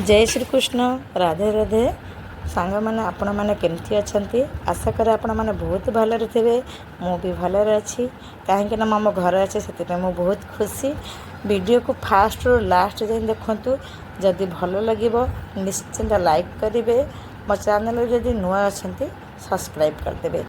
जय श्री कृष्ण राधे राधे सांग मैंने आपण मैंने केमती अच्छा आशा करे आपण मैंने बहुत भलरे थे मु भी भलरे अच्छी कहीं मो घर अच्छे से मुझे बहुत खुशी वीडियो को फास्ट रू लास्ट जाए देखु जदि भल लगे निश्चिंत लाइक करेंगे मो चैनल जदि नुआ अच्छा सब्सक्राइब करदे।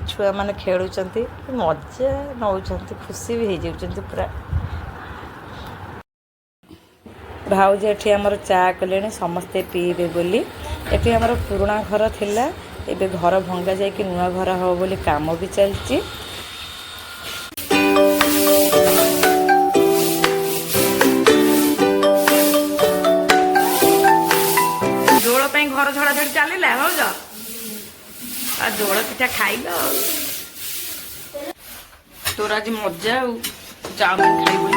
छुआ मैंने खेलुं मजा नौ खुशी भी हो पूरा भाउज एठी हमर चा कले समस्ते पीबे बोली एठी हमर पुराना घर थिला एबे घर भंगा जाय कि नुआ घर हो बोली काम भी चलची। जोड़ पे घर झड़ा झड़ी चलिला हो जा आ जोड़ पिठा खाइल तोर आज मजा चाउमिन खाइबू ना।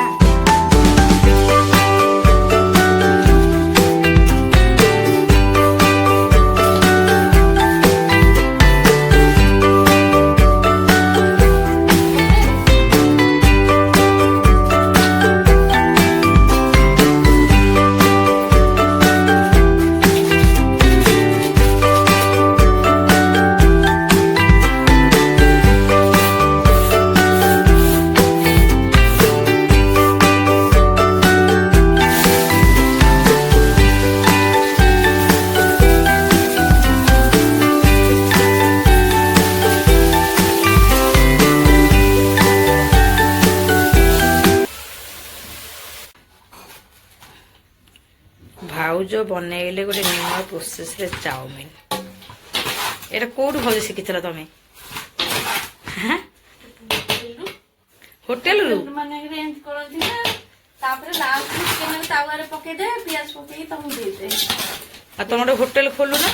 भाउज बनइले गोटे नुआ प्रोसेस रे चाउमिन एटा कोड भाउज शिखिथिला तमे होटल रु माने रेंज करथि ना तापर लास्ट चिकन तावा रे पके दे प्याज पके तम दे दे आ तमडे होटल खोलु ना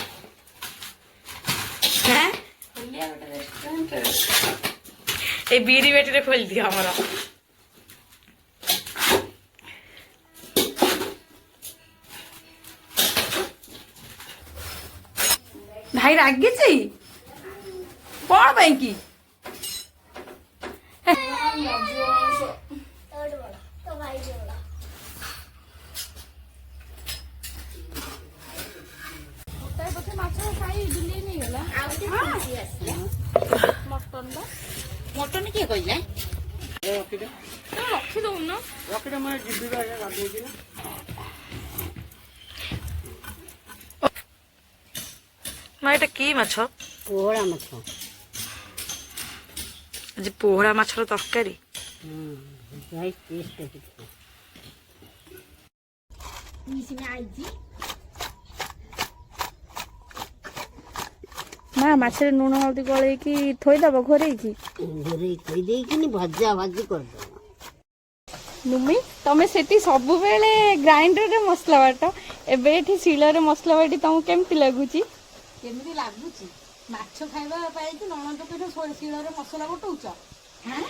हैं खोलिया गोटे रेस्टोरेंट ए बीरी बेटी रे खोल दिया हमरा भाई रागे छी कौन भाई की मटन किए कहले रखी दउन रखी मैं जिबी गाधोची ना माँ एटा की माछ पोहड़ा माछ आज पोहड़ा माछर तरकारी माँ माछरे लुण हल्दी गलैकी थोईदब घोरैकी भजा भाजी करदब नुमी तमें सेठी सब बेले ग्राइंडर रे मसला बाट एबे एठी शिलर मसला बाटी तुमको केमती लगुची केମିତି ଲାଗୁଛି ମାଛ ଖାଇବା ପାଇକି ନଣନ୍ଦ କହିଲେ ଶିଳରେ ମସଲା ବଟଉଛ ହାଁ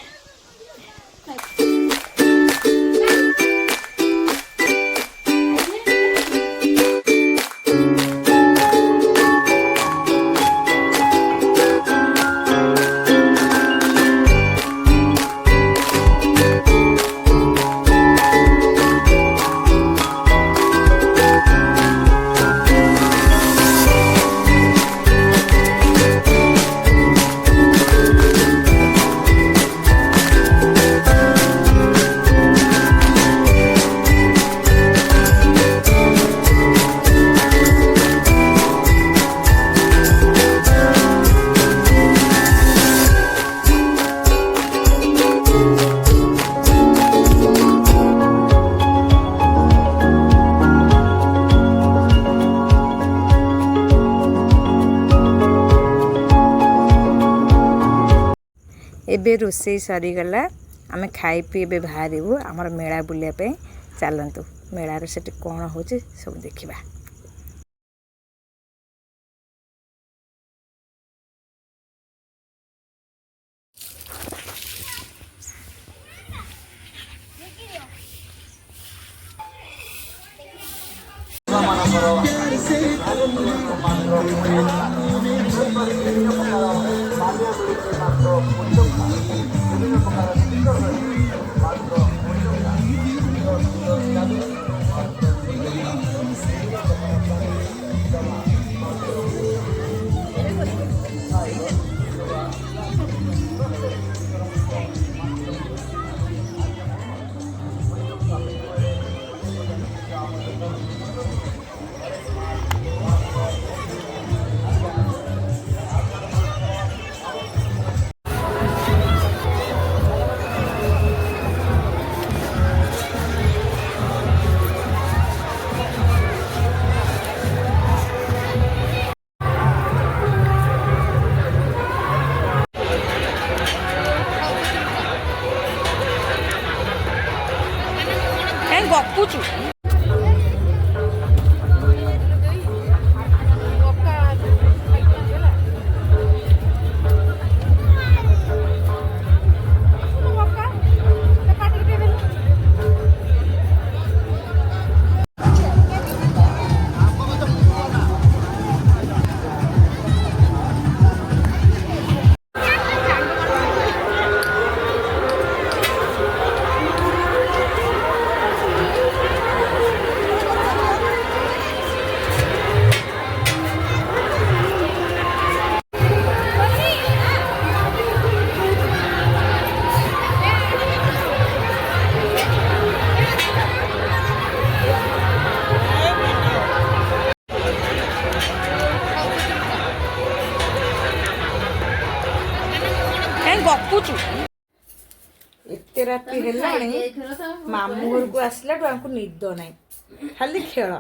एबे रोषे सरीगला आम खाई पी ए बाहर आमर मेला बुलापी चलतु मेलार से कौन हो सब देखा गपुचु गपुचु एत राति मामू घर को आसला निद ना खाली खेल